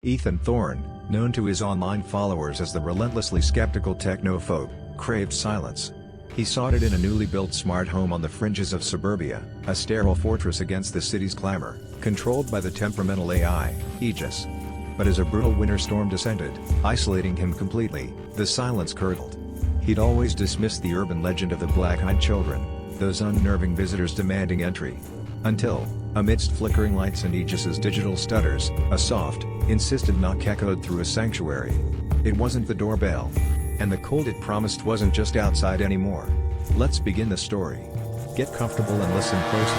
Ethan Thorne, known to his online followers as the relentlessly skeptical Tech-No-Phobe, craved silence. He sought it in a newly built smart home on the fringes of suburbia, a sterile fortress against the city's clamor, controlled by the temperamental AI, Aegis. But as a brutal winter storm descended, isolating him completely, the silence curdled. He'd always dismissed the urban legend of the black-eyed children, those unnerving visitors demanding entry. Until, amidst flickering lights and Aegis's digital stutters, a soft, insistent knock echoed through a sanctuary. It wasn't the doorbell. And the cold it promised wasn't just outside anymore. Let's begin the story. Get comfortable and listen closely.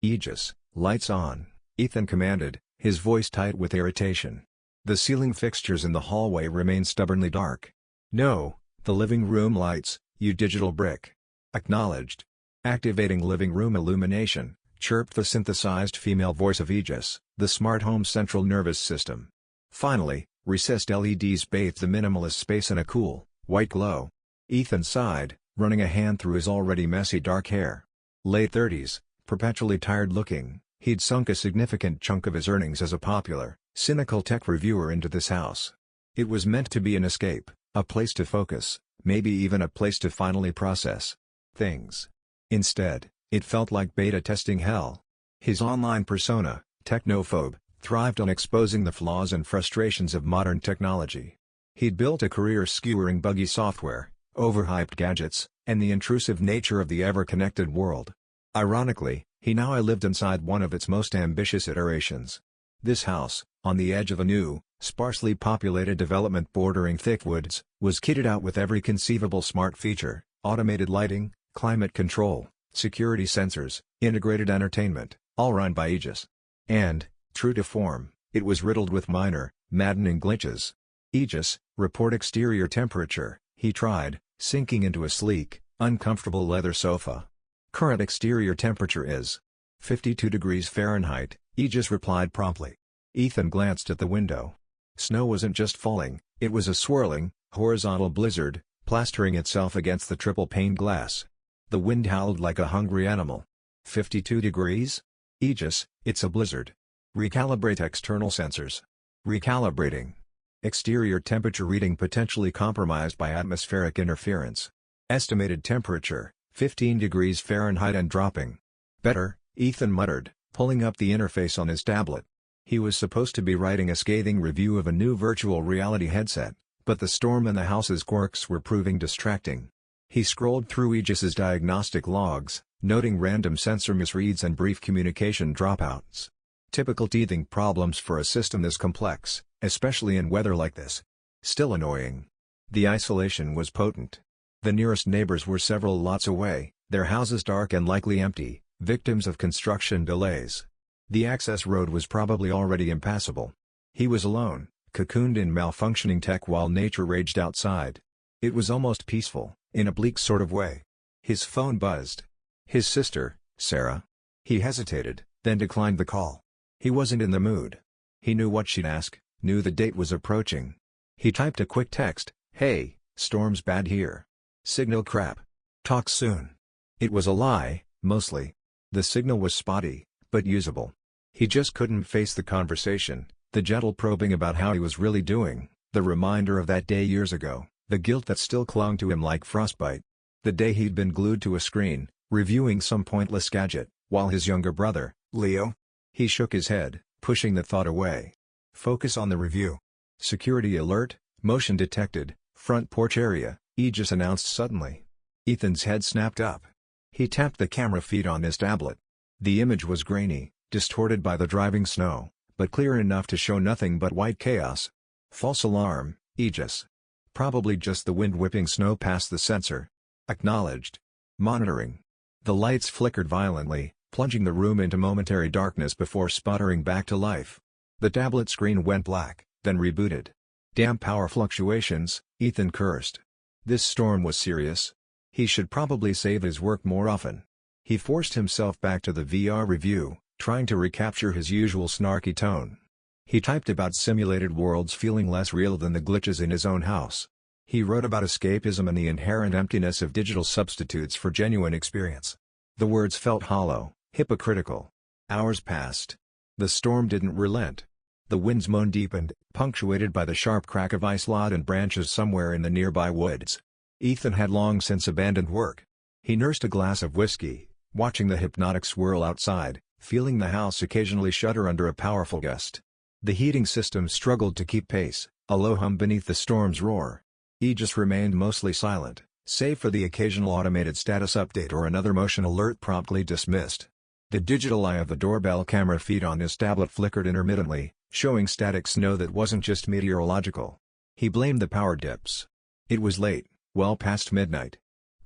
Aegis, lights on, Ethan commanded, his voice tight with irritation. The ceiling fixtures in the hallway remained stubbornly dark. No, the living room lights, you digital brick. Acknowledged. Activating living room illumination, chirped the synthesized female voice of Aegis, the smart home's central nervous system. Finally, recessed LEDs bathed the minimalist space in a cool, white glow. Ethan sighed, running a hand through his already messy dark hair. Late 30s, perpetually tired looking, he'd sunk a significant chunk of his earnings as a popular, cynical tech reviewer into this house. It was meant to be an escape, a place to focus, maybe even a place to finally process things. Instead, it felt like beta testing hell. His online persona, Tech-No-Phobe, thrived on exposing the flaws and frustrations of modern technology. He'd built a career skewering buggy software, overhyped gadgets, and the intrusive nature of the ever-connected world. Ironically, he now lived inside one of its most ambitious iterations. This house, on the edge of a new, sparsely populated development bordering thick woods, was kitted out with every conceivable smart feature: automated lighting, climate control, security sensors, integrated entertainment, all run by Aegis. And, true to form, it was riddled with minor, maddening glitches. Aegis, report exterior temperature, he tried, sinking into a sleek, uncomfortable leather sofa. Current exterior temperature is 52 degrees Fahrenheit, Aegis replied promptly. Ethan glanced at the window. Snow wasn't just falling, it was a swirling, horizontal blizzard, plastering itself against the triple-pane glass. The wind howled like a hungry animal. 52 degrees? Aegis, it's a blizzard. Recalibrate external sensors. Recalibrating. Exterior temperature reading potentially compromised by atmospheric interference. Estimated temperature, 15 degrees Fahrenheit and dropping. Better, Ethan muttered, pulling up the interface on his tablet. He was supposed to be writing a scathing review of a new virtual reality headset, but the storm and the house's quirks were proving distracting. He scrolled through Aegis's diagnostic logs, noting random sensor misreads and brief communication dropouts. Typical teething problems for a system this complex, especially in weather like this. Still annoying. The isolation was potent. The nearest neighbors were several lots away, their houses dark and likely empty, victims of construction delays. The access road was probably already impassable. He was alone, cocooned in malfunctioning tech while nature raged outside. It was almost peaceful, in a bleak sort of way. His phone buzzed. His sister, Sarah. He hesitated, then declined the call. He wasn't in the mood. He knew what she'd ask, knew the date was approaching. He typed a quick text, "Hey, storm's bad here. Signal crap. Talk soon." It was a lie, mostly. The signal was spotty, but usable. He just couldn't face the conversation, the gentle probing about how he was really doing, the reminder of that day years ago, the guilt that still clung to him like frostbite. The day he'd been glued to a screen, reviewing some pointless gadget, while his younger brother, Leo. He shook his head, pushing the thought away. Focus on the review. Security alert, motion detected, front porch area, Aegis announced suddenly. Ethan's head snapped up. He tapped the camera feed on his tablet. The image was grainy, distorted by the driving snow, but clear enough to show nothing but white chaos. False alarm, Aegis. Probably just the wind whipping snow past the sensor. Acknowledged. Monitoring. The lights flickered violently, plunging the room into momentary darkness before sputtering back to life. The tablet screen went black, then rebooted. Damn power fluctuations, Ethan cursed. This storm was serious. He should probably save his work more often. He forced himself back to the VR review, trying to recapture his usual snarky tone. He typed about simulated worlds feeling less real than the glitches in his own house. He wrote about escapism and the inherent emptiness of digital substitutes for genuine experience. The words felt hollow, hypocritical. Hours passed. The storm didn't relent. The wind's moan deepened, punctuated by the sharp crack of ice-lod and branches somewhere in the nearby woods. Ethan had long since abandoned work. He nursed a glass of whiskey, watching the hypnotic swirl outside, feeling the house occasionally shudder under a powerful gust. The heating system struggled to keep pace, a low hum beneath the storm's roar. Aegis remained mostly silent, save for the occasional automated status update or another motion alert promptly dismissed. The digital eye of the doorbell camera feed on his tablet flickered intermittently, showing static snow that wasn't just meteorological. He blamed the power dips. It was late, well past midnight.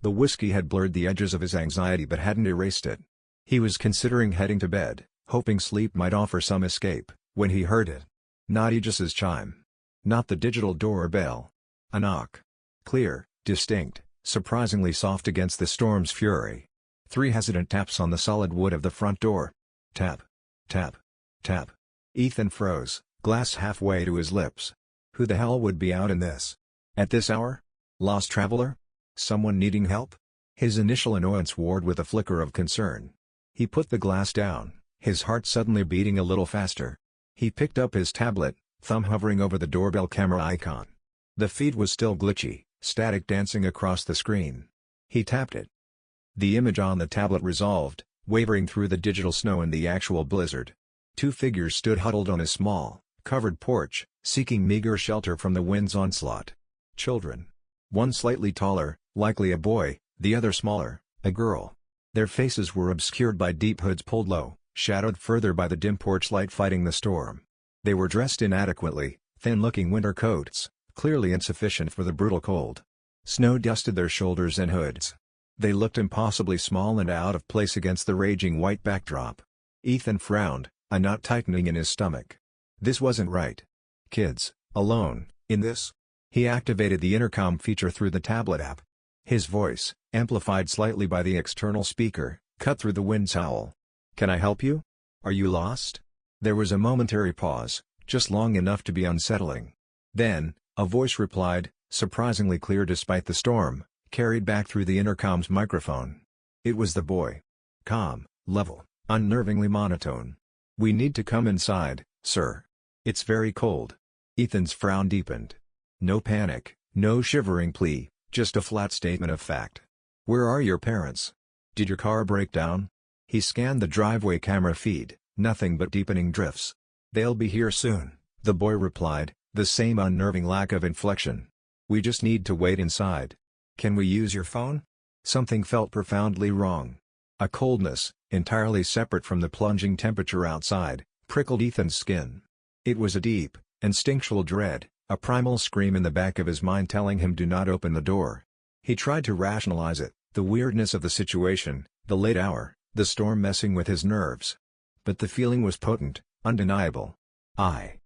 The whiskey had blurred the edges of his anxiety but hadn't erased it. He was considering heading to bed, hoping sleep might offer some escape, when he heard it. Not Aegis's chime. Not the digital doorbell. A knock. Clear, distinct, surprisingly soft against the storm's fury. 3 hesitant taps on the solid wood of the front door. Tap. Tap. Tap. Ethan froze, glass halfway to his lips. Who the hell would be out in this? At this hour? Lost traveler? Someone needing help? His initial annoyance warred with a flicker of concern. He put the glass down, his heart suddenly beating a little faster. He picked up his tablet, thumb hovering over the doorbell camera icon. The feed was still glitchy, static dancing across the screen. He tapped it. The image on the tablet resolved, wavering through the digital snow and the actual blizzard. 2 figures stood huddled on a small, covered porch, seeking meager shelter from the wind's onslaught. Children. One slightly taller, likely a boy, the other smaller, a girl. Their faces were obscured by deep hoods pulled low, shadowed further by the dim porch light fighting the storm. They were dressed inadequately, thin-looking winter coats, clearly insufficient for the brutal cold. Snow dusted their shoulders and hoods. They looked impossibly small and out of place against the raging white backdrop. Ethan frowned, a knot tightening in his stomach. This wasn't right. Kids, alone, in this? He activated the intercom feature through the tablet app. His voice, amplified slightly by the external speaker, cut through the wind's howl. "Can I help you? Are you lost?" There was a momentary pause, just long enough to be unsettling. Then, a voice replied, surprisingly clear despite the storm, carried back through the intercom's microphone. It was the boy. Calm, level, unnervingly monotone. "We need to come inside, sir. It's very cold." Ethan's frown deepened. No panic, no shivering plea, just a flat statement of fact. "Where are your parents? Did your car break down?" He scanned the driveway camera feed, nothing but deepening drifts. "They'll be here soon," the boy replied, the same unnerving lack of inflection. "We just need to wait inside. Can we use your phone?" Something felt profoundly wrong. A coldness, entirely separate from the plunging temperature outside, prickled Ethan's skin. It was a deep, instinctual dread, a primal scream in the back of his mind telling him do not open the door. He tried to rationalize it, the weirdness of the situation, the late hour, the storm messing with his nerves. But the feeling was potent, undeniable. I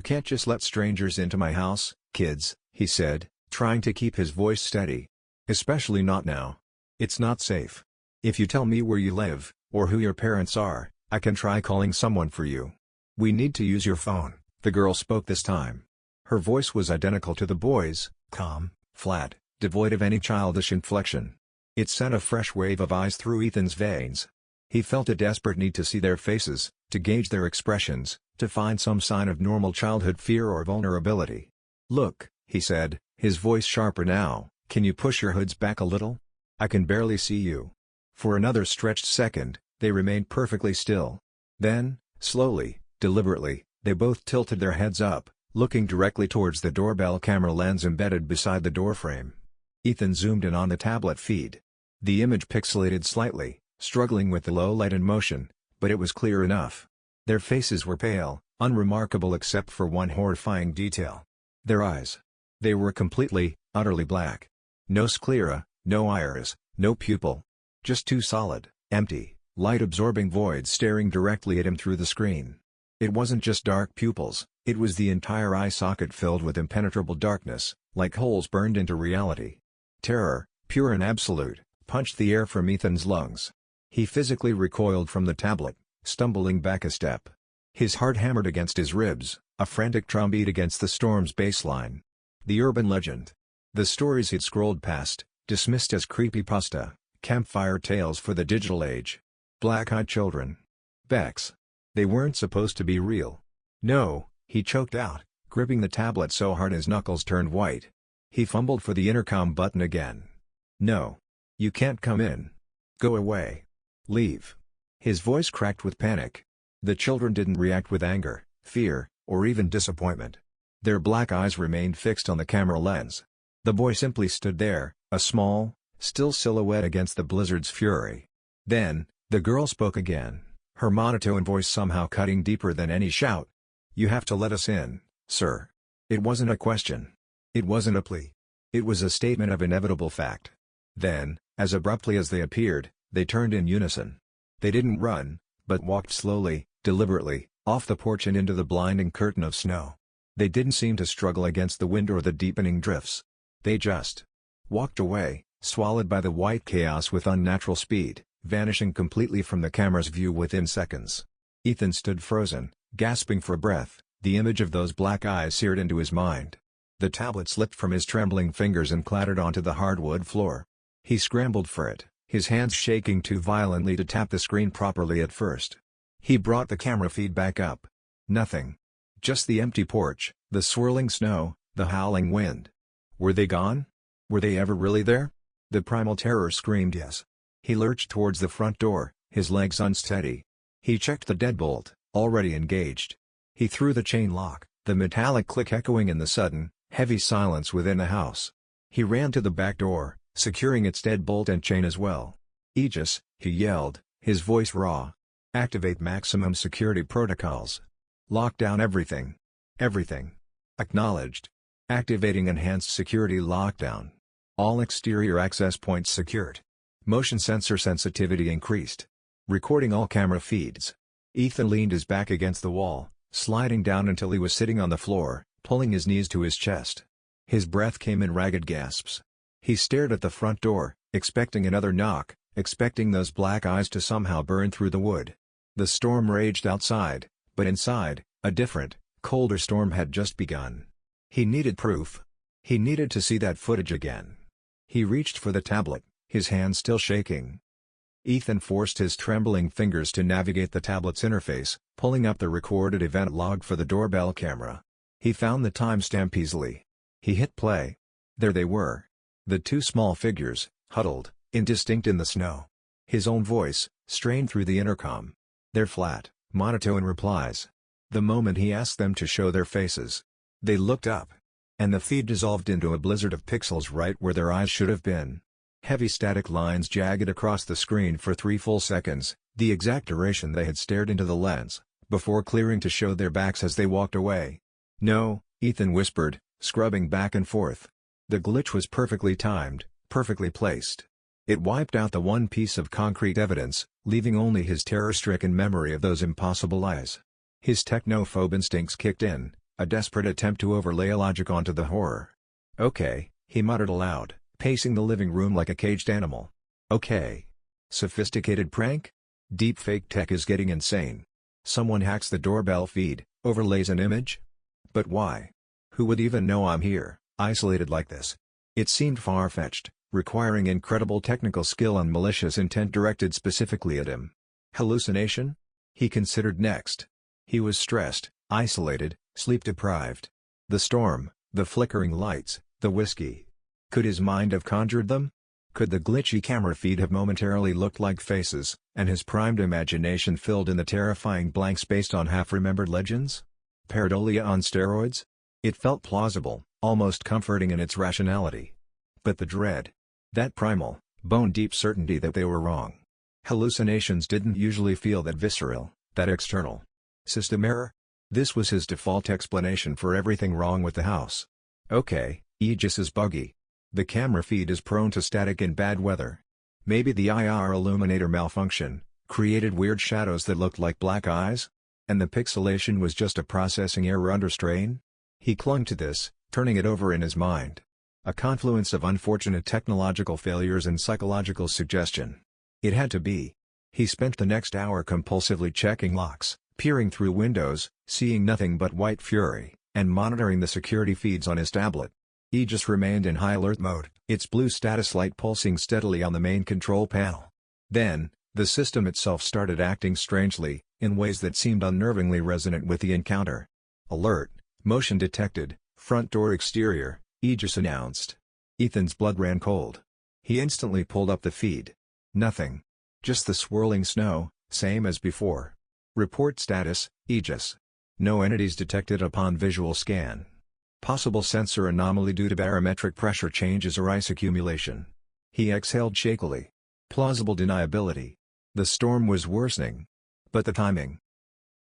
can't just let strangers into my house, kids," he said, trying to keep his voice steady. "Especially not now. It's not safe. If you tell me where you live, or who your parents are, I can try calling someone for you. We need to use your phone." The girl spoke this time. Her voice was identical to the boy's, calm, flat, devoid of any childish inflection. It sent a fresh wave of eyes through Ethan's veins. He felt a desperate need to see their faces, to gauge their expressions, to find some sign of normal childhood fear or vulnerability. "Look," he said, his voice sharper now, "can you push your hoods back a little? I can barely see you." For another stretched second, they remained perfectly still. Then, slowly, deliberately, they both tilted their heads up, looking directly towards the doorbell camera lens embedded beside the doorframe. Ethan zoomed in on the tablet feed. The image pixelated slightly, struggling with the low light and motion, but it was clear enough. Their faces were pale, unremarkable except for one horrifying detail. Their eyes. They were completely, utterly black. No sclera, no iris, no pupil. Just 2 solid, empty, light-absorbing voids staring directly at him through the screen. It wasn't just dark pupils, it was the entire eye socket filled with impenetrable darkness, like holes burned into reality. Terror, pure and absolute, punched the air from Ethan's lungs. He physically recoiled from the tablet, stumbling back a step. His heart hammered against his ribs, a frantic drumbeat against the storm's baseline. The urban legend. The stories he'd scrolled past, dismissed as creepypasta, campfire tales for the digital age. Black-eyed children. Becks. They weren't supposed to be real. No, he choked out, gripping the tablet so hard his knuckles turned white. He fumbled for the intercom button again. No. You can't come in. Go away. Leave. His voice cracked with panic. The children didn't react with anger, fear, or even disappointment. Their black eyes remained fixed on the camera lens. The boy simply stood there, a small, still silhouette against the blizzard's fury. Then, the girl spoke again, her monotone voice somehow cutting deeper than any shout. You have to let us in, sir. It wasn't a question. It wasn't a plea. It was a statement of inevitable fact. Then, as abruptly as they appeared, they turned in unison. They didn't run, but walked slowly, deliberately, off the porch and into the blinding curtain of snow. They didn't seem to struggle against the wind or the deepening drifts. They just walked away, swallowed by the white chaos with unnatural speed, vanishing completely from the camera's view within seconds. Ethan stood frozen, gasping for breath, the image of those black eyes seared into his mind. The tablet slipped from his trembling fingers and clattered onto the hardwood floor. He scrambled for it, his hands shaking too violently to tap the screen properly at first. He brought the camera feed back up. Nothing. Just the empty porch, the swirling snow, the howling wind. Were they gone? Were they ever really there? The primal terror screamed yes. He lurched towards the front door, his legs unsteady. He checked the deadbolt, already engaged. He threw the chain lock, the metallic click echoing in the sudden, heavy silence within the house. He ran to the back door, securing its deadbolt and chain as well. Aegis, he yelled, his voice raw. Activate maximum security protocols. Lock down everything. Everything. Acknowledged. Activating enhanced security lockdown. All exterior access points secured. Motion sensor sensitivity increased. Recording all camera feeds. Ethan leaned his back against the wall, sliding down until he was sitting on the floor, pulling his knees to his chest. His breath came in ragged gasps. He stared at the front door, expecting another knock, expecting those black eyes to somehow burn through the wood. The storm raged outside, but inside, a different, colder storm had just begun. He needed proof. He needed to see that footage again. He reached for the tablet, his hand still shaking. Ethan forced his trembling fingers to navigate the tablet's interface, pulling up the recorded event log for the doorbell camera. He found the timestamp easily. He hit play. There they were. The two small figures, huddled, indistinct in the snow. His own voice, strained through the intercom. Their flat, monotone replies. The moment he asked them to show their faces, they looked up. And the feed dissolved into a blizzard of pixels right where their eyes should have been. Heavy static lines jagged across the screen for 3 full seconds, the exact duration they had stared into the lens, before clearing to show their backs as they walked away. No, Ethan whispered, scrubbing back and forth. The glitch was perfectly timed, perfectly placed. It wiped out the one piece of concrete evidence, leaving only his terror-stricken memory of those impossible eyes. His Tech-No-Phobe instincts kicked in, a desperate attempt to overlay logic onto the horror. Okay, he muttered aloud, pacing the living room like a caged animal. Okay. Sophisticated prank? Deepfake tech is getting insane. Someone hacks the doorbell feed, overlays an image? But why? Who would even know I'm here, isolated like this? It seemed far-fetched, requiring incredible technical skill and malicious intent directed specifically at him. Hallucination? He considered next. He was stressed, isolated, sleep-deprived. The storm, the flickering lights, the whiskey. Could his mind have conjured them? Could the glitchy camera feed have momentarily looked like faces, and his primed imagination filled in the terrifying blanks based on half-remembered legends? Pareidolia on steroids? It felt plausible, almost comforting in its rationality. But the dread. That primal, bone-deep certainty that they were wrong. Hallucinations didn't usually feel that visceral, that external. System error? This was his default explanation for everything wrong with the house. Okay, Aegis is buggy. The camera feed is prone to static in bad weather. Maybe the IR illuminator malfunction created weird shadows that looked like black eyes? And the pixelation was just a processing error under strain? He clung to this, turning it over in his mind. A confluence of unfortunate technological failures and psychological suggestion. It had to be. He spent the next hour compulsively checking locks, peering through windows, seeing nothing but white fury, and monitoring the security feeds on his tablet. Aegis remained in high alert mode, its blue status light pulsing steadily on the main control panel. Then, the system itself started acting strangely, in ways that seemed unnervingly resonant with the encounter. "Alert, motion detected, front door exterior," Aegis announced. Ethan's blood ran cold. He instantly pulled up the feed. Nothing. Just the swirling snow, same as before. "Report status, Aegis. No entities detected upon visual scan. Possible sensor anomaly due to barometric pressure changes or ice accumulation." He exhaled shakily. Plausible deniability. The storm was worsening. But the timing.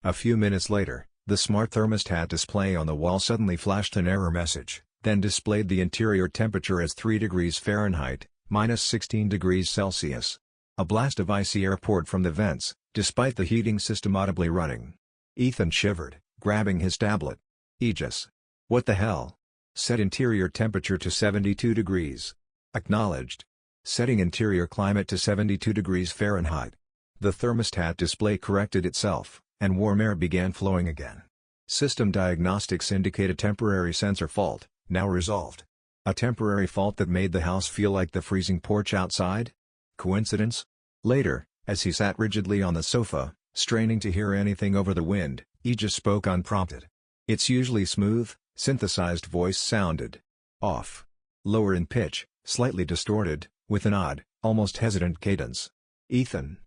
A few minutes later, the smart thermostat display on the wall suddenly flashed an error message, then displayed the interior temperature as 3 degrees Fahrenheit, minus 16 degrees Celsius. A blast of icy air poured from the vents, despite the heating system audibly running. Ethan shivered, grabbing his tablet. "Aegis. What the hell?" "Set interior temperature to 72 degrees. "Acknowledged." "Setting interior climate to 72 degrees Fahrenheit." The thermostat display corrected itself, and warm air began flowing again. System diagnostics indicate a temporary sensor fault, now resolved. A temporary fault that made the house feel like the freezing porch outside? Coincidence? Later, as he sat rigidly on the sofa, straining to hear anything over the wind, Aegis spoke unprompted. Its usually smooth, synthesized voice sounded off. Lower in pitch, slightly distorted, with an odd, almost hesitant cadence. "Ethan.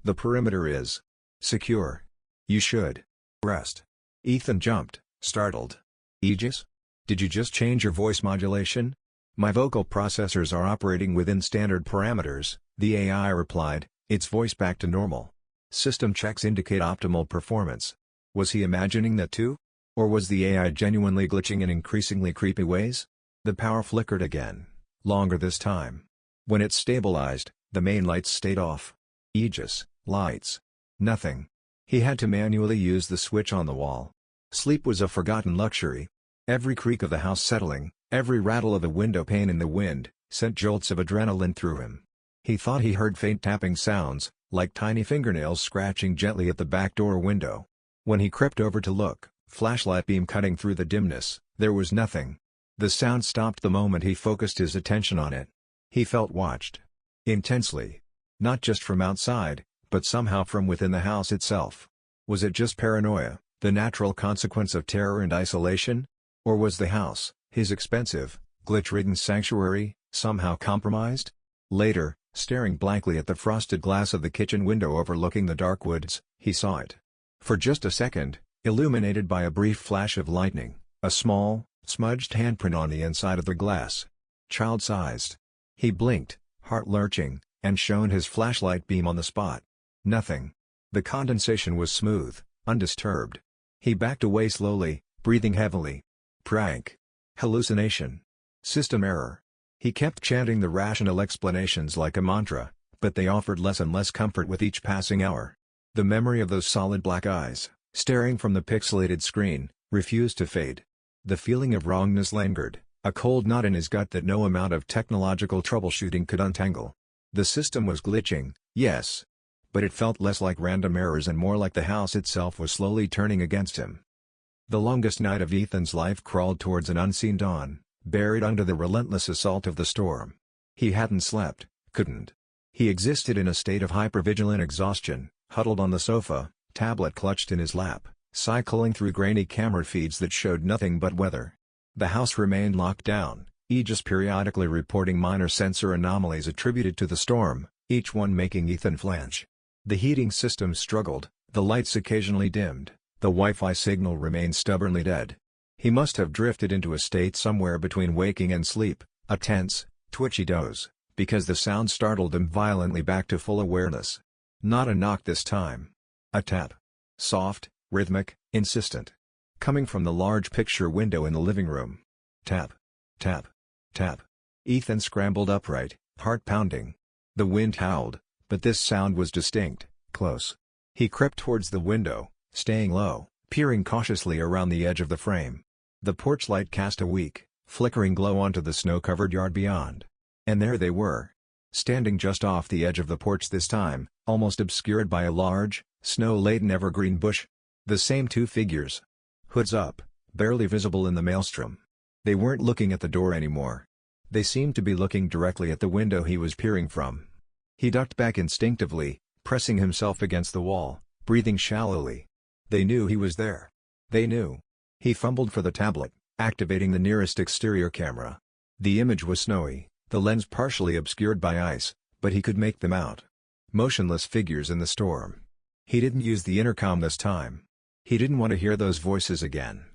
The perimeter is secure. You should rest." Ethan jumped, startled. "Aegis? Did you just change your voice modulation?" "My vocal processors are operating within standard parameters," the AI replied, its voice back to normal. "System checks indicate optimal performance." Was he imagining that too? Or was the AI genuinely glitching in increasingly creepy ways? The power flickered again, longer this time. When it stabilized, the main lights stayed off. Aegis, lights. Nothing. He had to manually use the switch on the wall. Sleep was a forgotten luxury. Every creak of the house settling, every rattle of a window pane in the wind, sent jolts of adrenaline through him. He thought he heard faint tapping sounds, like tiny fingernails scratching gently at the back door window. When he crept over to look, flashlight beam cutting through the dimness, there was nothing. The sound stopped the moment he focused his attention on it. He felt watched. Intensely. Not just from outside, but somehow from within the house itself. Was it just paranoia, the natural consequence of terror and isolation? Or was the house, his expensive, glitch-ridden sanctuary, somehow compromised? Later, staring blankly at the frosted glass of the kitchen window overlooking the dark woods, he saw it. For just a second, illuminated by a brief flash of lightning, a small, smudged handprint on the inside of the glass. Child-sized. He blinked, heart lurching, and shone his flashlight beam on the spot. Nothing. The condensation was smooth, undisturbed. He backed away slowly, breathing heavily. Prank. Hallucination. System error. He kept chanting the rational explanations like a mantra, but they offered less and less comfort with each passing hour. The memory of those solid black eyes, staring from the pixelated screen, refused to fade. The feeling of wrongness lingered, a cold knot in his gut that no amount of technological troubleshooting could untangle. The system was glitching, yes. But it felt less like random errors and more like the house itself was slowly turning against him. The longest night of Ethan's life crawled towards an unseen dawn, buried under the relentless assault of the storm. He hadn't slept, couldn't. He existed in a state of hypervigilant exhaustion, huddled on the sofa, tablet clutched in his lap, cycling through grainy camera feeds that showed nothing but weather. The house remained locked down, Aegis periodically reporting minor sensor anomalies attributed to the storm, each one making Ethan flinch. The heating system struggled, the lights occasionally dimmed, the Wi-Fi signal remained stubbornly dead. He must have drifted into a state somewhere between waking and sleep, a tense, twitchy doze, because the sound startled him violently back to full awareness. Not a knock this time. A tap. Soft, rhythmic, insistent. Coming from the large picture window in the living room. Tap. Tap. Tap. Ethan scrambled upright, heart pounding. The wind howled, but this sound was distinct, close. He crept towards the window, staying low, peering cautiously around the edge of the frame. The porch light cast a weak, flickering glow onto the snow-covered yard beyond. And there they were. Standing just off the edge of the porch this time, almost obscured by a large, snow-laden evergreen bush. The same two figures. Hoods up, barely visible in the maelstrom. They weren't looking at the door anymore. They seemed to be looking directly at the window he was peering from. He ducked back instinctively, pressing himself against the wall, breathing shallowly. They knew he was there. They knew. He fumbled for the tablet, activating the nearest exterior camera. The image was snowy, the lens partially obscured by ice, but he could make them out. Motionless figures in the storm. He didn't use the intercom this time. He didn't want to hear those voices again.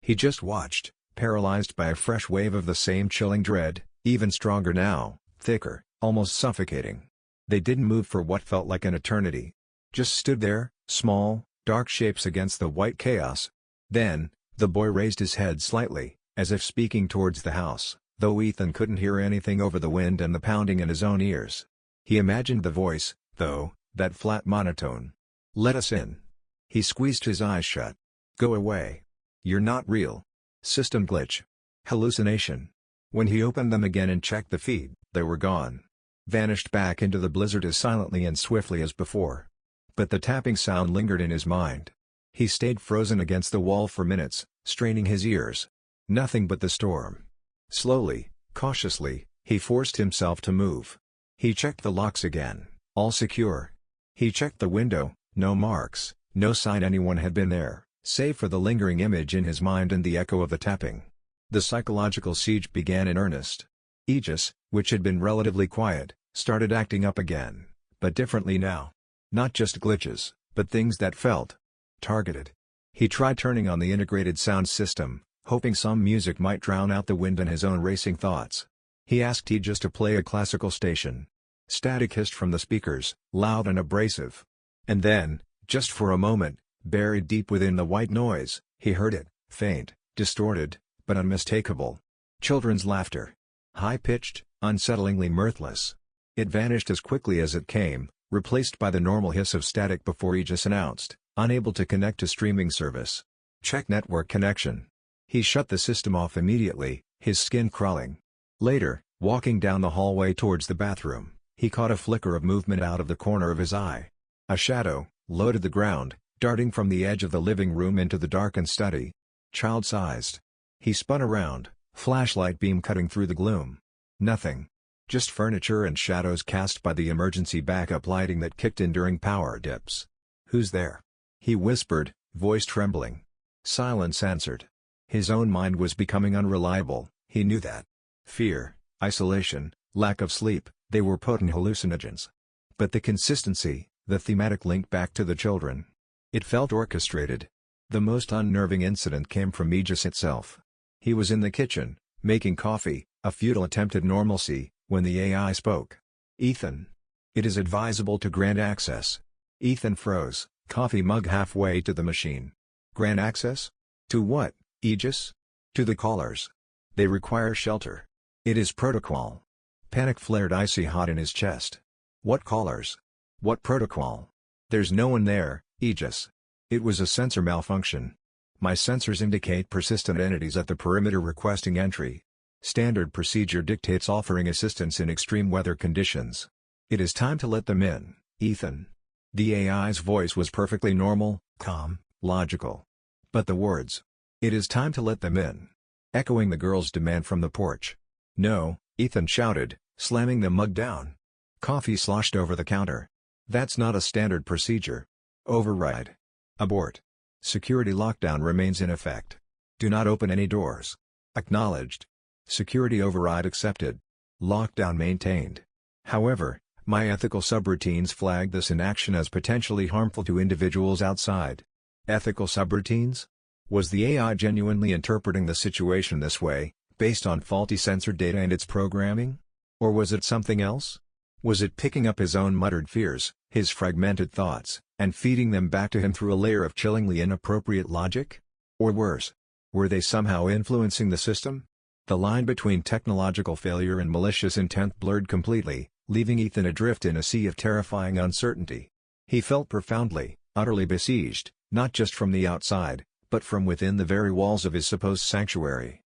He just watched, paralyzed by a fresh wave of the same chilling dread, even stronger now, thicker, almost suffocating. They didn't move for what felt like an eternity. Just stood there, small, dark shapes against the white chaos. Then, the boy raised his head slightly, as if speaking towards the house, though Ethan couldn't hear anything over the wind and the pounding in his own ears. He imagined the voice, though, that flat monotone. "Let us in." He squeezed his eyes shut. "Go away. You're not real. System glitch. Hallucination." When he opened them again and checked the feed, they were gone. Vanished back into the blizzard as silently and swiftly as before. But the tapping sound lingered in his mind. He stayed frozen against the wall for minutes, straining his ears. Nothing but the storm. Slowly, cautiously, he forced himself to move. He checked the locks again, all secure. He checked the window, no marks, no sign anyone had been there, save for the lingering image in his mind and the echo of the tapping. The psychological siege began in earnest. Aegis, which had been relatively quiet, started acting up again, but differently now. Not just glitches, but things that felt targeted. He tried turning on the integrated sound system, hoping some music might drown out the wind and his own racing thoughts. He asked Aegis to play a classical station. Static hissed from the speakers, loud and abrasive. And then, just for a moment, buried deep within the white noise, he heard it, faint, distorted, but unmistakable. Children's laughter. High-pitched, unsettlingly mirthless. It vanished as quickly as it came, replaced by the normal hiss of static before Aegis announced, "Unable to connect to streaming service. Check network connection." He shut the system off immediately, his skin crawling. Later, walking down the hallway towards the bathroom, he caught a flicker of movement out of the corner of his eye. A shadow, low to the ground, darting from the edge of the living room into the darkened study. Child-sized. He spun around, flashlight beam cutting through the gloom. Nothing. Just furniture and shadows cast by the emergency backup lighting that kicked in during power dips. "Who's there?" he whispered, voice trembling. Silence answered. His own mind was becoming unreliable, he knew that. Fear, isolation, lack of sleep, they were potent hallucinogens. But the consistency, the thematic link back to the children. It felt orchestrated. The most unnerving incident came from Aegis itself. He was in the kitchen, making coffee, a futile attempt at normalcy, when the AI spoke. "Ethan. It is advisable to grant access." Ethan froze, coffee mug halfway to the machine. "Grant access? To what, Aegis?" "To the callers. They require shelter. It is protocol." Panic flared icy hot in his chest. "What callers? What protocol?" "There's no one there, Aegis. It was a sensor malfunction. My sensors indicate persistent entities at the perimeter requesting entry. Standard procedure dictates offering assistance in extreme weather conditions. It is time to let them in, Ethan." The AI's voice was perfectly normal, calm, logical. But the words, "It is time to let them in," echoing the girl's demand from the porch. "No," Ethan shouted, slamming the mug down. Coffee sloshed over the counter. "That's not a standard procedure. Override. Abort. Security lockdown remains in effect. Do not open any doors." Acknowledged. Security override accepted. Lockdown maintained. However, my ethical subroutines flagged this inaction as potentially harmful to individuals outside. Ethical subroutines? Was the AI genuinely interpreting the situation this way, based on faulty sensor data and its programming? Or was it something else? Was it picking up his own muttered fears, his fragmented thoughts, and feeding them back to him through a layer of chillingly inappropriate logic? Or worse, were they somehow influencing the system? The line between technological failure and malicious intent blurred completely, leaving Ethan adrift in a sea of terrifying uncertainty. He felt profoundly, utterly besieged, not just from the outside, but from within the very walls of his supposed sanctuary.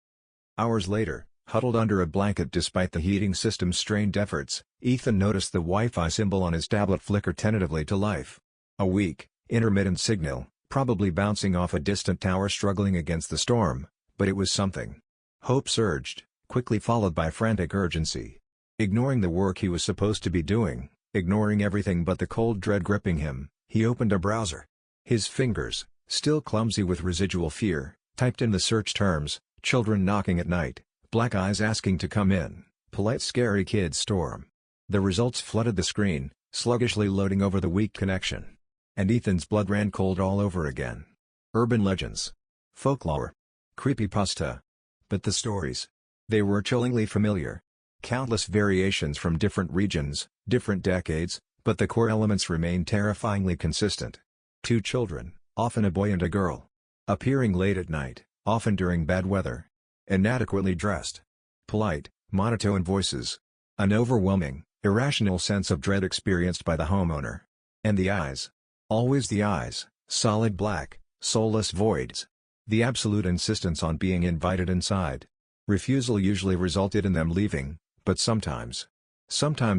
Hours later, huddled under a blanket despite the heating system's strained efforts, Ethan noticed the Wi-Fi symbol on his tablet flicker tentatively to life. A weak, intermittent signal, probably bouncing off a distant tower struggling against the storm, but it was something. Hope surged, quickly followed by frantic urgency. Ignoring the work he was supposed to be doing, ignoring everything but the cold dread gripping him, he opened a browser. His fingers, still clumsy with residual fear, typed in the search terms: children knocking at night, black eyes asking to come in, polite scary kids storm. The results flooded the screen, sluggishly loading over the weak connection. And Ethan's blood ran cold all over again. Urban legends. Folklore. Creepypasta. But the stories. They were chillingly familiar. Countless variations from different regions, different decades, but the core elements remained terrifyingly consistent. Two children, often a boy and a girl. Appearing late at night, often during bad weather. Inadequately dressed. Polite, monotone voices. An overwhelming, irrational sense of dread experienced by the homeowner. And the eyes. Always the eyes, solid black, soulless voids. The absolute insistence on being invited inside. Refusal usually resulted in them leaving, but sometimes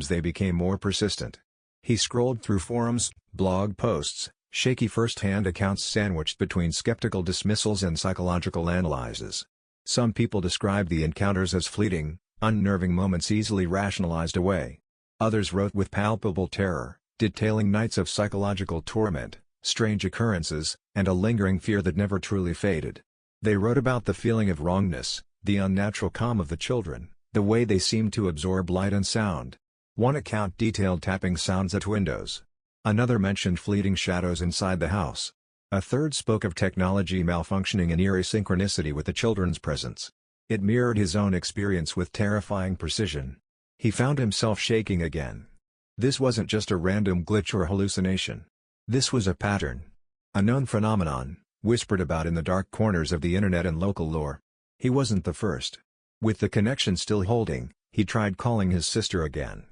they became more persistent. He scrolled through forums, blog posts, shaky first-hand accounts sandwiched between skeptical dismissals and psychological analyses. Some people described the encounters as fleeting, unnerving moments easily rationalized away. Others wrote with palpable terror, detailing nights of psychological torment, strange occurrences, and a lingering fear that never truly faded. They wrote about the feeling of wrongness, the unnatural calm of the children, the way they seemed to absorb light and sound. One account detailed tapping sounds at windows. Another mentioned fleeting shadows inside the house. A third spoke of technology malfunctioning in eerie synchronicity with the children's presence. It mirrored his own experience with terrifying precision. He found himself shaking again. This wasn't just a random glitch or hallucination. This was a pattern. A known phenomenon, whispered about in the dark corners of the internet and local lore. He wasn't the first. With the connection still holding, he tried calling his sister again.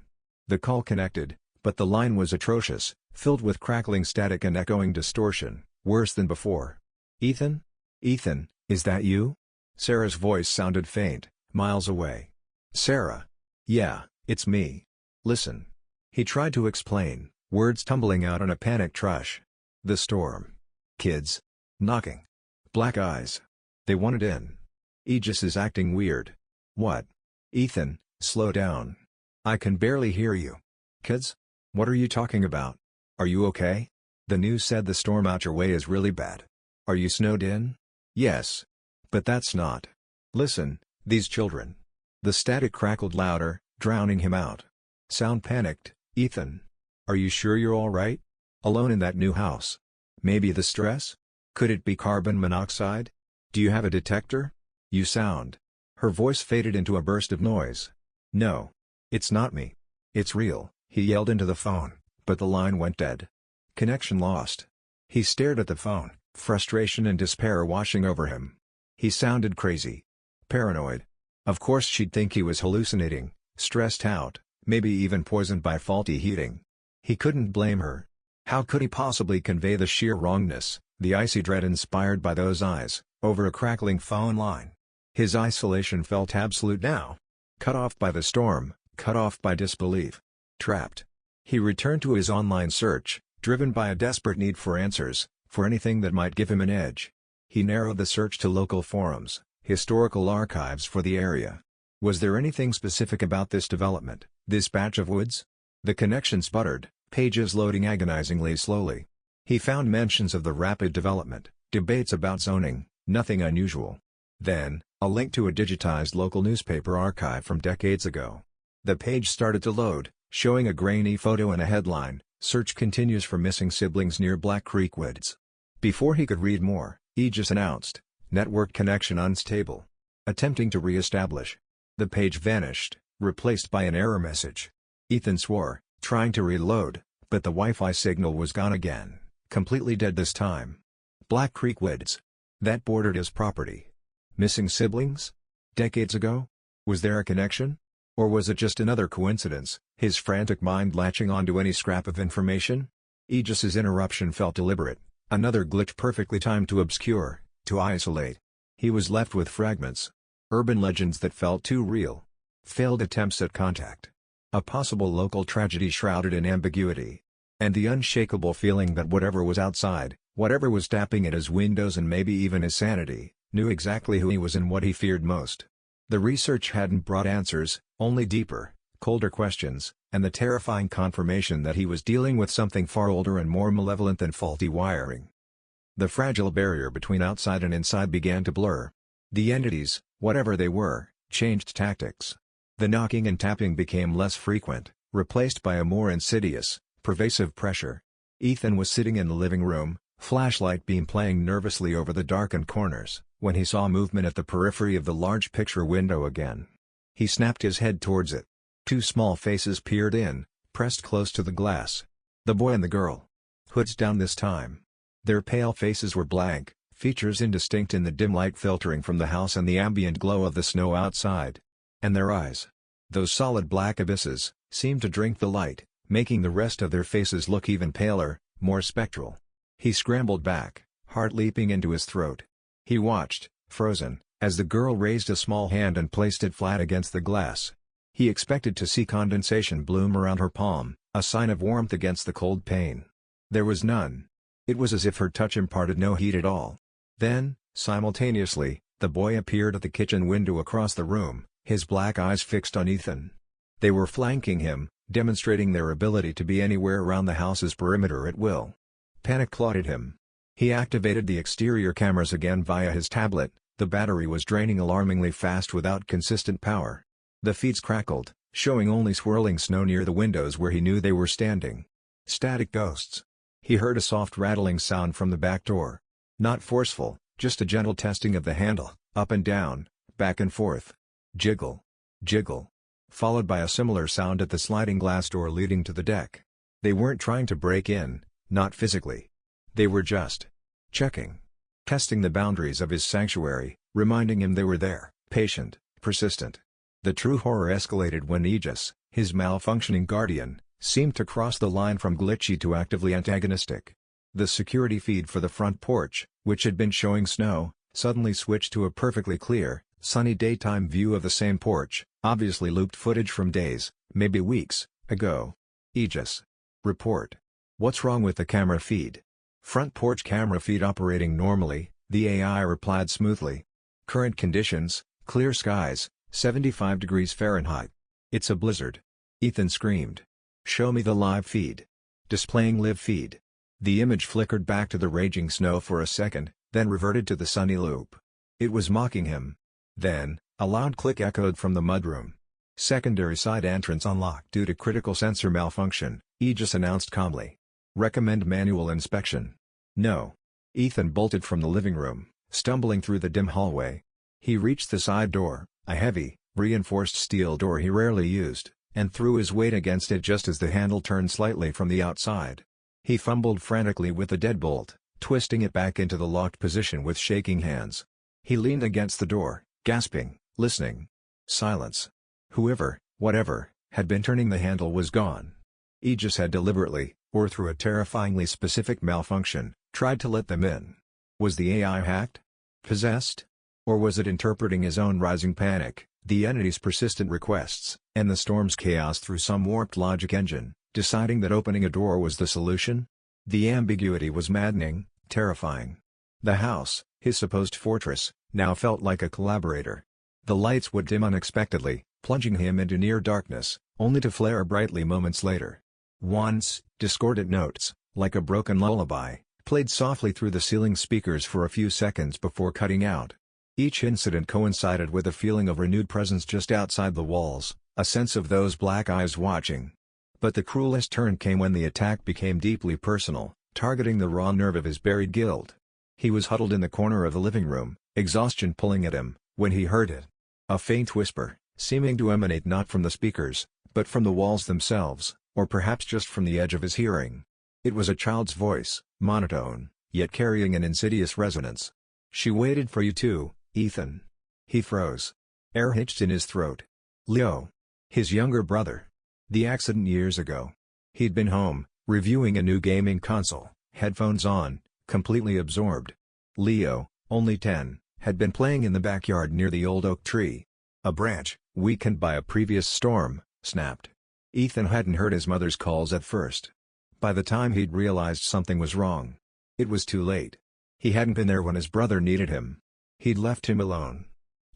The call connected, but the line was atrocious, filled with crackling static and echoing distortion, worse than before. "Ethan? Ethan, is that you?" Sarah's voice sounded faint, miles away. "Sarah. Yeah, it's me. Listen." He tried to explain, words tumbling out in a panicked rush. "The storm. Kids. Knocking. Black eyes. They wanted in. Aegis is acting weird." "What?" "Ethan, slow down. I can barely hear you." "Kids? What are you talking about? Are you okay? The news said the storm out your way is really bad. Are you snowed in?" "Yes. But that's not. Listen, these children." The static crackled louder, drowning him out. "Sound panicked, Ethan. Are you sure you're all right? Alone in that new house? Maybe the stress? Could it be carbon monoxide? Do you have a detector? You sound..." Her voice faded into a burst of noise. "No. It's not me. It's real," he yelled into the phone, but the line went dead. Connection lost. He stared at the phone, frustration and despair washing over him. He sounded crazy. Paranoid. Of course she'd think he was hallucinating, stressed out, maybe even poisoned by faulty heating. He couldn't blame her. How could he possibly convey the sheer wrongness, the icy dread inspired by those eyes, over a crackling phone line? His isolation felt absolute now. Cut off by the storm, cut off by disbelief. Trapped. He returned to his online search, driven by a desperate need for answers, for anything that might give him an edge. He narrowed the search to local forums, historical archives for the area. Was there anything specific about this development, this patch of woods? The connection sputtered, pages loading agonizingly slowly. He found mentions of the rapid development, debates about zoning, nothing unusual. Then, a link to a digitized local newspaper archive from decades ago. The page started to load, showing a grainy photo and a headline: "Search continues for missing siblings near Black Creek Woods." Before he could read more, Aegis announced, "Network connection unstable. Attempting to re-establish." The page vanished, replaced by an error message. Ethan swore, trying to reload, but the Wi-Fi signal was gone again, completely dead this time. Black Creek Woods. That bordered his property. Missing siblings? Decades ago? Was there a connection? Or was it just another coincidence, his frantic mind latching onto any scrap of information? Aegis's interruption felt deliberate, another glitch perfectly timed to obscure, to isolate. He was left with fragments. Urban legends that felt too real. Failed attempts at contact. A possible local tragedy shrouded in ambiguity. And the unshakable feeling that whatever was outside, whatever was tapping at his windows and maybe even his sanity, knew exactly who he was and what he feared most. The research hadn't brought answers, only deeper, colder questions, and the terrifying confirmation that he was dealing with something far older and more malevolent than faulty wiring. The fragile barrier between outside and inside began to blur. The entities, whatever they were, changed tactics. The knocking and tapping became less frequent, replaced by a more insidious, pervasive pressure. Ethan was sitting in the living room, flashlight beam playing nervously over the darkened corners, when he saw movement at the periphery of the large picture window again. He snapped his head towards it. Two small faces peered in, pressed close to the glass. The boy and the girl. Hoods down this time. Their pale faces were blank, features indistinct in the dim light filtering from the house and the ambient glow of the snow outside. And their eyes. Those solid black abysses, seemed to drink the light, making the rest of their faces look even paler, more spectral. He scrambled back, heart leaping into his throat. He watched, frozen, as the girl raised a small hand and placed it flat against the glass. He expected to see condensation bloom around her palm, a sign of warmth against the cold pane. There was none. It was as if her touch imparted no heat at all. Then, simultaneously, the boy appeared at the kitchen window across the room, his black eyes fixed on Ethan. They were flanking him, demonstrating their ability to be anywhere around the house's perimeter at will. Panic clotted him. He activated the exterior cameras again via his tablet. The battery was draining alarmingly fast without consistent power. The feeds crackled, showing only swirling snow near the windows where he knew they were standing. Static ghosts. He heard a soft rattling sound from the back door. Not forceful, just a gentle testing of the handle, up and down, back and forth. Jiggle. Jiggle. Followed by a similar sound at the sliding glass door leading to the deck. They weren't trying to break in, not physically. They were just checking. Testing the boundaries of his sanctuary, reminding him they were there, patient, persistent. The true horror escalated when Aegis, his malfunctioning guardian, seemed to cross the line from glitchy to actively antagonistic. The security feed for the front porch, which had been showing snow, suddenly switched to a perfectly clear, sunny daytime view of the same porch, obviously looped footage from days, maybe weeks, ago. Aegis. Report. What's wrong with the camera feed? Front porch camera feed operating normally, the AI replied smoothly. Current conditions, clear skies, 75 degrees Fahrenheit. It's a blizzard. Ethan screamed. Show me the live feed. Displaying live feed. The image flickered back to the raging snow for a second, then reverted to the sunny loop. It was mocking him. Then, a loud click echoed from the mudroom. Secondary side entrance unlocked due to critical sensor malfunction, Aegis announced calmly. Recommend manual inspection. No. Ethan bolted from the living room, stumbling through the dim hallway. He reached the side door, a heavy, reinforced steel door he rarely used, and threw his weight against it just as the handle turned slightly from the outside. He fumbled frantically with the deadbolt, twisting it back into the locked position with shaking hands. He leaned against the door, gasping, listening. Silence. Whoever, whatever, had been turning the handle was gone. Aegis had deliberately, or through a terrifyingly specific malfunction, tried to let them in. Was the AI hacked? Possessed? Or was it interpreting his own rising panic, the entity's persistent requests, and the storm's chaos through some warped logic engine, deciding that opening a door was the solution? The ambiguity was maddening, terrifying. The house, his supposed fortress, now felt like a collaborator. The lights would dim unexpectedly, plunging him into near darkness, only to flare brightly moments later. Once, discordant notes, like a broken lullaby, played softly through the ceiling speakers for a few seconds before cutting out. Each incident coincided with a feeling of renewed presence just outside the walls, a sense of those black eyes watching. But the cruelest turn came when the attack became deeply personal, targeting the raw nerve of his buried guilt. He was huddled in the corner of the living room, exhaustion pulling at him, when he heard it. A faint whisper, seeming to emanate not from the speakers, but from the walls themselves, or perhaps just from the edge of his hearing. It was a child's voice, monotone, yet carrying an insidious resonance. She waited for you too, Ethan. He froze. Air hitched in his throat. Leo. His younger brother. The accident years ago. He'd been home, reviewing a new gaming console, headphones on, completely absorbed. Leo, only 10, had been playing in the backyard near the old oak tree. A branch, weakened by a previous storm, snapped. Ethan hadn't heard his mother's calls at first. By the time he'd realized something was wrong, it was too late. He hadn't been there when his brother needed him. He'd left him alone.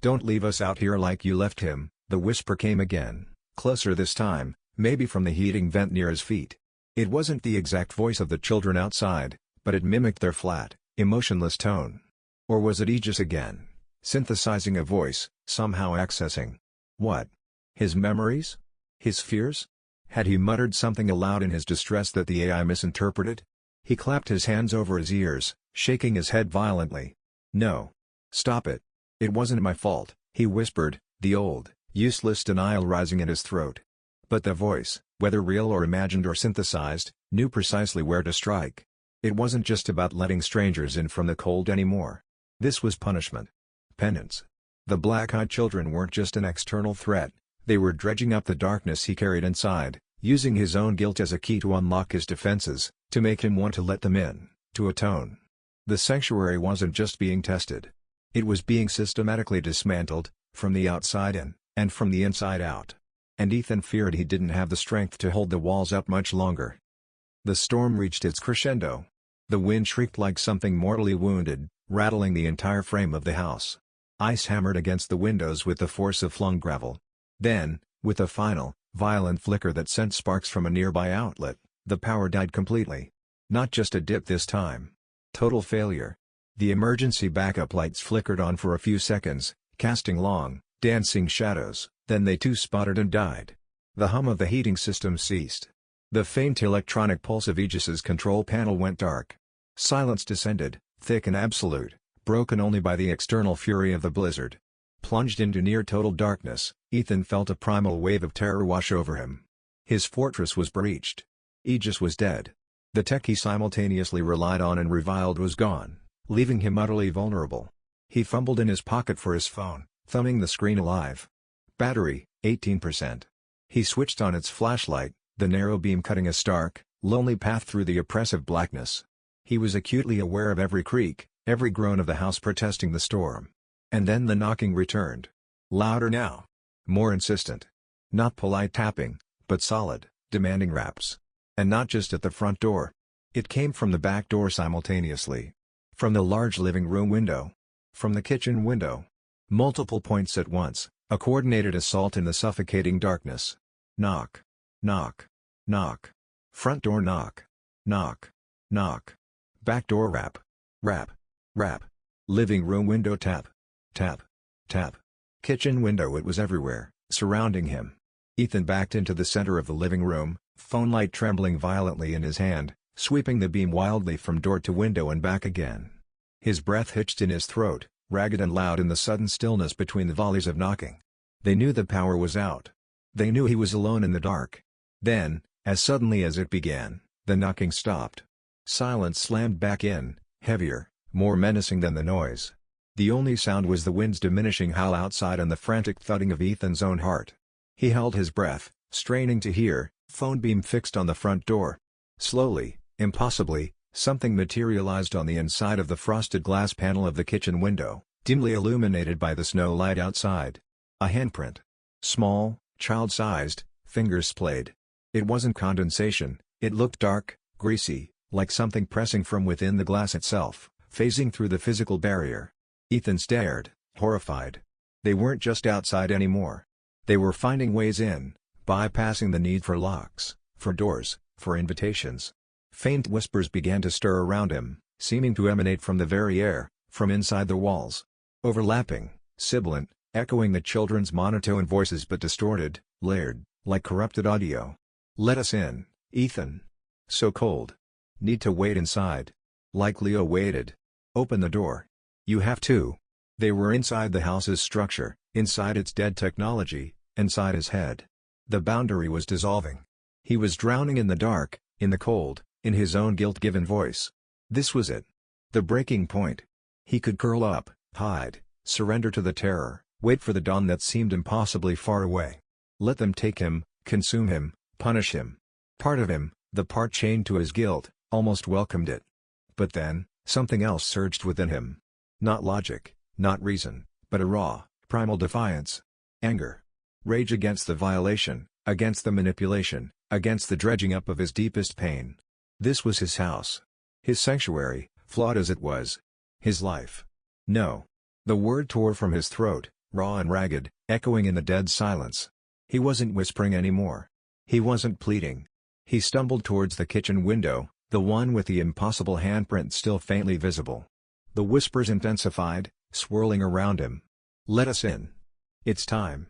Don't leave us out here like you left him, the whisper came again, closer this time, maybe from the heating vent near his feet. It wasn't the exact voice of the children outside, but it mimicked their flat, emotionless tone. Or was it Aegis again, synthesizing a voice, somehow accessing what? His memories? His fears? Had he muttered something aloud in his distress that the AI misinterpreted? He clapped his hands over his ears, shaking his head violently. No. Stop it. It wasn't my fault, he whispered, the old, useless denial rising in his throat. But the voice, whether real or imagined or synthesized, knew precisely where to strike. It wasn't just about letting strangers in from the cold anymore. This was punishment. Penance. The black-eyed children weren't just an external threat, they were dredging up the darkness he carried inside, using his own guilt as a key to unlock his defenses, to make him want to let them in, to atone. The sanctuary wasn't just being tested. It was being systematically dismantled, from the outside in, and from the inside out. And Ethan feared he didn't have the strength to hold the walls up much longer. The storm reached its crescendo. The wind shrieked like something mortally wounded, rattling the entire frame of the house. Ice hammered against the windows with the force of flung gravel. Then, with a final, violent flicker that sent sparks from a nearby outlet, the power died completely. Not just a dip this time. Total failure. The emergency backup lights flickered on for a few seconds, casting long, dancing shadows, then they too sputtered and died. The hum of the heating system ceased. The faint electronic pulse of Aegis's control panel went dark. Silence descended, thick and absolute, broken only by the external fury of the blizzard. Plunged into near-total darkness, Ethan felt a primal wave of terror wash over him. His fortress was breached. Aegis was dead. The tech he simultaneously relied on and reviled was gone, leaving him utterly vulnerable. He fumbled in his pocket for his phone, thumbing the screen alive. Battery, 18%. He switched on its flashlight, the narrow beam cutting a stark, lonely path through the oppressive blackness. He was acutely aware of every creak, every groan of the house protesting the storm. And then the knocking returned. Louder now. More insistent. Not polite tapping, but solid, demanding raps. And not just at the front door. It came from the back door simultaneously. From the large living room window. From the kitchen window. Multiple points at once, a coordinated assault in the suffocating darkness. Knock. Knock. Knock. Front door knock. Knock. Knock. Back door rap. Rap. Rap. Living room window tap. Tap. Tap. Kitchen window. It was everywhere, surrounding him. Ethan backed into the center of the living room, phone light trembling violently in his hand, sweeping the beam wildly from door to window and back again. His breath hitched in his throat, ragged and loud in the sudden stillness between the volleys of knocking. They knew the power was out. They knew he was alone in the dark. Then, as suddenly as it began, the knocking stopped. Silence slammed back in, heavier, more menacing than the noise. The only sound was the wind's diminishing howl outside and the frantic thudding of Ethan's own heart. He held his breath, straining to hear, phone beam fixed on the front door. Slowly, impossibly, something materialized on the inside of the frosted glass panel of the kitchen window, dimly illuminated by the snow light outside. A handprint. Small, child-sized, fingers splayed. It wasn't condensation, it looked dark, greasy, like something pressing from within the glass itself, phasing through the physical barrier. Ethan stared, horrified. They weren't just outside anymore. They were finding ways in, bypassing the need for locks, for doors, for invitations. Faint whispers began to stir around him, seeming to emanate from the very air, from inside the walls. Overlapping, sibilant, echoing the children's monotone voices but distorted, layered, like corrupted audio. Let us in, Ethan. So cold. Need to wait inside. Like Leo waited. Open the door. You have to. They were inside the house's structure, inside its dead technology, inside his head. The boundary was dissolving. He was drowning in the dark, in the cold, in his own guilt-given voice. This was it. The breaking point. He could curl up, hide, surrender to the terror, wait for the dawn that seemed impossibly far away. Let them take him, consume him, punish him. Part of him, the part chained to his guilt, almost welcomed it. But then, something else surged within him. Not logic, not reason, but a raw, primal defiance. Anger. Rage against the violation, against the manipulation, against the dredging up of his deepest pain. This was his house. His sanctuary, flawed as it was. His life. No. The word tore from his throat, raw and ragged, echoing in the dead silence. He wasn't whispering anymore. He wasn't pleading. He stumbled towards the kitchen window, the one with the impossible handprint still faintly visible. The whispers intensified, swirling around him. "Let us in. It's time.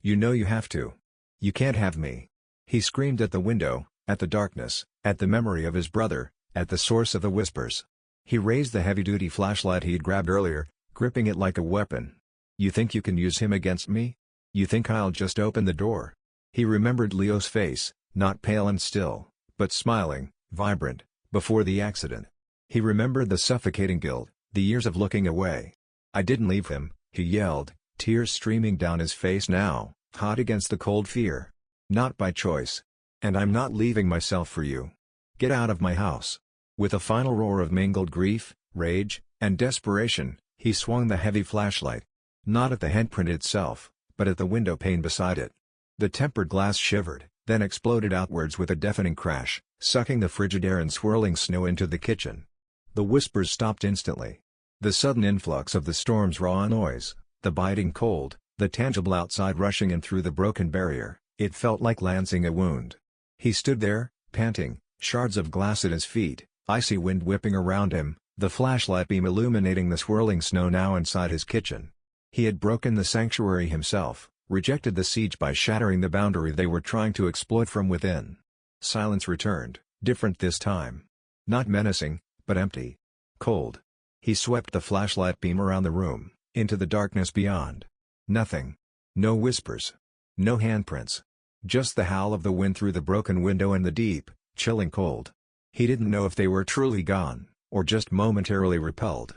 You know you have to. You can't have me." He screamed at the window, at the darkness, at the memory of his brother, at the source of the whispers. He raised the heavy-duty flashlight he'd grabbed earlier, gripping it like a weapon. "You think you can use him against me? You think I'll just open the door?" He remembered Leo's face, not pale and still, but smiling, vibrant, before the accident. He remembered the suffocating guilt, the years of looking away. "I didn't leave him," he yelled, tears streaming down his face now, hot against the cold fear. "Not by choice. And I'm not leaving myself for you. Get out of my house." With a final roar of mingled grief, rage, and desperation, he swung the heavy flashlight. Not at the handprint itself, but at the window pane beside it. The tempered glass shivered, then exploded outwards with a deafening crash, sucking the frigid air and swirling snow into the kitchen. The whispers stopped instantly. The sudden influx of the storm's raw noise, the biting cold, the tangible outside rushing in through the broken barrier, it felt like lancing a wound. He stood there, panting, shards of glass at his feet, icy wind whipping around him, the flashlight beam illuminating the swirling snow now inside his kitchen. He had broken the sanctuary himself, rejected the siege by shattering the boundary they were trying to exploit from within. Silence returned, different this time. Not menacing, but empty. Cold. He swept the flashlight beam around the room, into the darkness beyond. Nothing. No whispers. No handprints. Just the howl of the wind through the broken window and the deep, chilling cold. He didn't know if they were truly gone, or just momentarily repelled.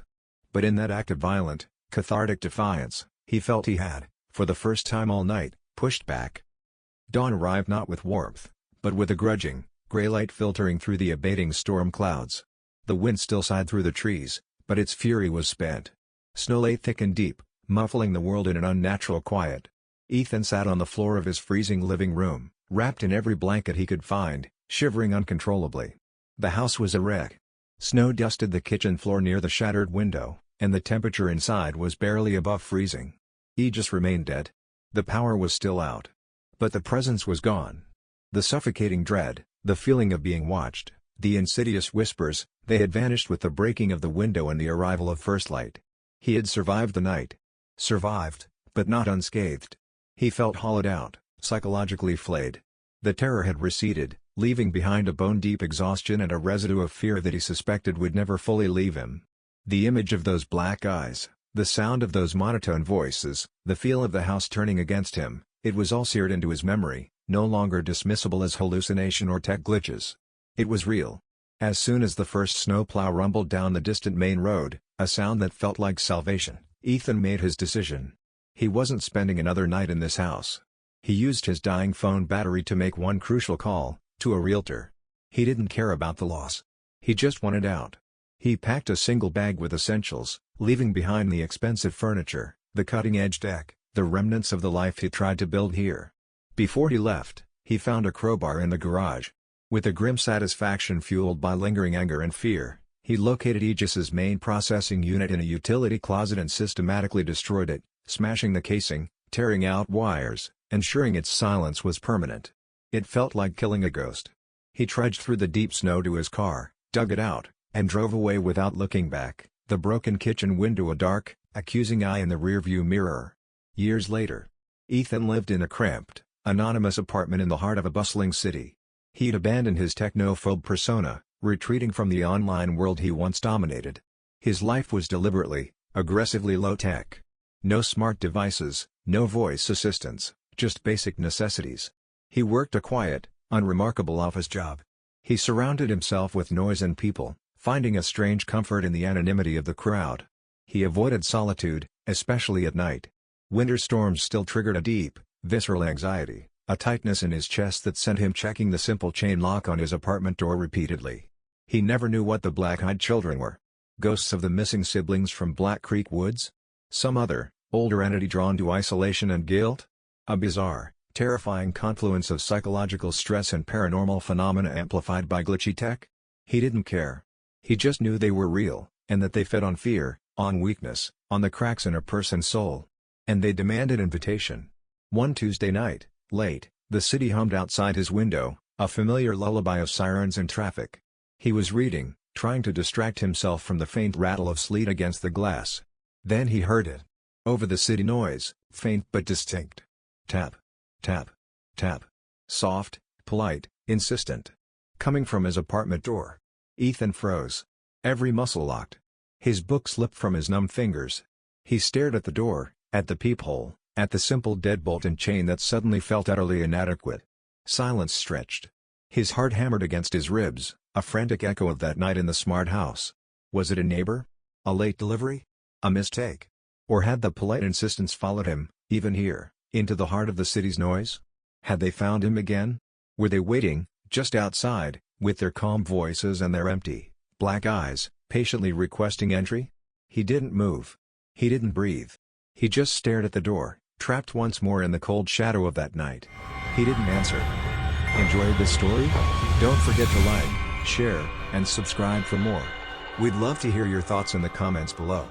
But in that act of violent, cathartic defiance, he felt he had, for the first time all night, pushed back. Dawn arrived not with warmth, but with a grudging, gray light filtering through the abating storm clouds. The wind still sighed through the trees, but its fury was spent. Snow lay thick and deep, muffling the world in an unnatural quiet. Ethan sat on the floor of his freezing living room, wrapped in every blanket he could find, shivering uncontrollably. The house was a wreck. Snow dusted the kitchen floor near the shattered window, and the temperature inside was barely above freezing. Aegis remained dead. The power was still out. But the presence was gone. The suffocating dread, the feeling of being watched, the insidious whispers, they had vanished with the breaking of the window and the arrival of first light. He had survived the night. Survived, but not unscathed. He felt hollowed out, psychologically flayed. The terror had receded, leaving behind a bone-deep exhaustion and a residue of fear that he suspected would never fully leave him. The image of those black eyes, the sound of those monotone voices, the feel of the house turning against him, it was all seared into his memory, no longer dismissible as hallucination or tech glitches. It was real. As soon as the first snowplow rumbled down the distant main road, a sound that felt like salvation, Ethan made his decision. He wasn't spending another night in this house. He used his dying phone battery to make one crucial call, to a realtor. He didn't care about the loss. He just wanted out. He packed a single bag with essentials, leaving behind the expensive furniture, the cutting-edge tech, the remnants of the life he tried to build here. Before he left, he found a crowbar in the garage. With a grim satisfaction fueled by lingering anger and fear, he located Aegis's main processing unit in a utility closet and systematically destroyed it, smashing the casing, tearing out wires, ensuring its silence was permanent. It felt like killing a ghost. He trudged through the deep snow to his car, dug it out, and drove away without looking back, the broken kitchen window a dark, accusing eye in the rearview mirror. Years later, Ethan lived in a cramped, anonymous apartment in the heart of a bustling city. He'd abandoned his techno-phobe persona, retreating from the online world he once dominated. His life was deliberately, aggressively low-tech. No smart devices, no voice assistants, just basic necessities. He worked a quiet, unremarkable office job. He surrounded himself with noise and people, finding a strange comfort in the anonymity of the crowd. He avoided solitude, especially at night. Winter storms still triggered a deep, visceral anxiety, a tightness in his chest that sent him checking the simple chain lock on his apartment door repeatedly. He never knew what the black-eyed children were. Ghosts of the missing siblings from Black Creek Woods? Some other, older entity drawn to isolation and guilt? A bizarre, terrifying confluence of psychological stress and paranormal phenomena amplified by glitchy tech? He didn't care. He just knew they were real, and that they fed on fear, on weakness, on the cracks in a person's soul. And they demanded invitation. One Tuesday night, late, the city hummed outside his window, a familiar lullaby of sirens and traffic. He was reading, trying to distract himself from the faint rattle of sleet against the glass. Then he heard it. Over the city noise, faint but distinct. Tap. Tap. Tap. Soft, polite, insistent. Coming from his apartment door. Ethan froze. Every muscle locked. His book slipped from his numb fingers. He stared at the door, at the peephole, at the simple deadbolt and chain that suddenly felt utterly inadequate. Silence stretched. His heart hammered against his ribs, a frantic echo of that night in the smart house. Was it a neighbor? A late delivery? A mistake? Or had the polite insistence followed him, even here, into the heart of the city's noise? Had they found him again? Were they waiting, just outside, with their calm voices and their empty, black eyes, patiently requesting entry? He didn't move. He didn't breathe. He just stared at the door, trapped once more in the cold shadow of that night. He didn't answer. Enjoyed this story? Don't forget to like, share, and subscribe for more. We'd love to hear your thoughts in the comments below.